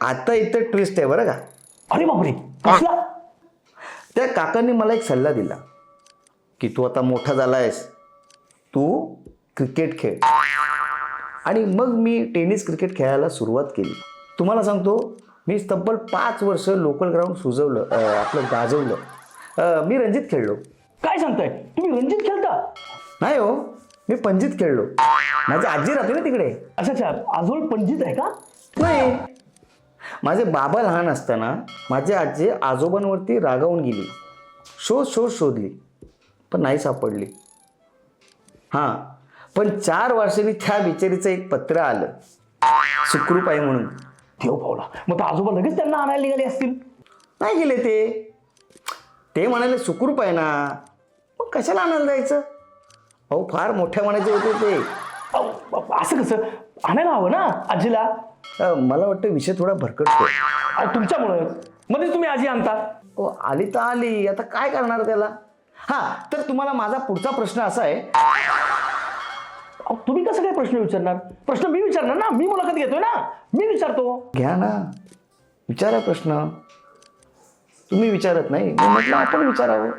आता इथं ट्विस्ट आहे बरं का. अरे बापरे, कसला? त्या काकांनी मला एक सल्ला दिला की तू आता मोठा झालायस, तू क्रिकेट खेळ. आणि मग मी टेनिस क्रिकेट खेळायला सुरुवात केली. तुम्हाला सांगतो, मी तब्बल 5 वर्ष लोकल ग्राउंड आपलं गाजवलं. मी रणजीत खेळलो. काय सांगताय, तुम्ही रणजीत खेळता? नाही हो, मी पणजीत खेळलो. माझी आजी राहते ना तिकडे. अच्छा अच्छा, आजोळ पणजीत आहे का? नाही, माझे बाबा लहान असताना माझी आजी आजोबांवरती रागावून गेली. शोधली पण नाही सापडली. हां, पण 4 वर्षांनी त्या बिचारीचं एक पत्र आलं, सुखरूप आहे म्हणून. देव पावला, मग तर आजोबा लगेच त्यांना आणायला निघाले असतील. नाही गेले ते म्हणाले सुखरूप आहे ना, मग कशाला आणायला जायचं. अहो, फार मोठ्या मनाचे होते ते. असं कसं, आणायला हवं ना आजीला. मला वाटतं विषय थोडा भरकटतो. तुमच्यामुळं मध्ये तुम्ही आजी आणता. आली तर आली, आता काय करणार त्याला. हां, तर तुम्हाला माझा पुढचा प्रश्न असा आहे. तुम्ही कसं काय प्रश्न विचारणार? प्रश्न मी विचारणार ना, मी मुलाखत घेतोय ना, मी विचारतो. घ्या ना, विचारा प्रश्न. तुम्ही विचारत नाही, मी म्हटलं आपण विचारावं.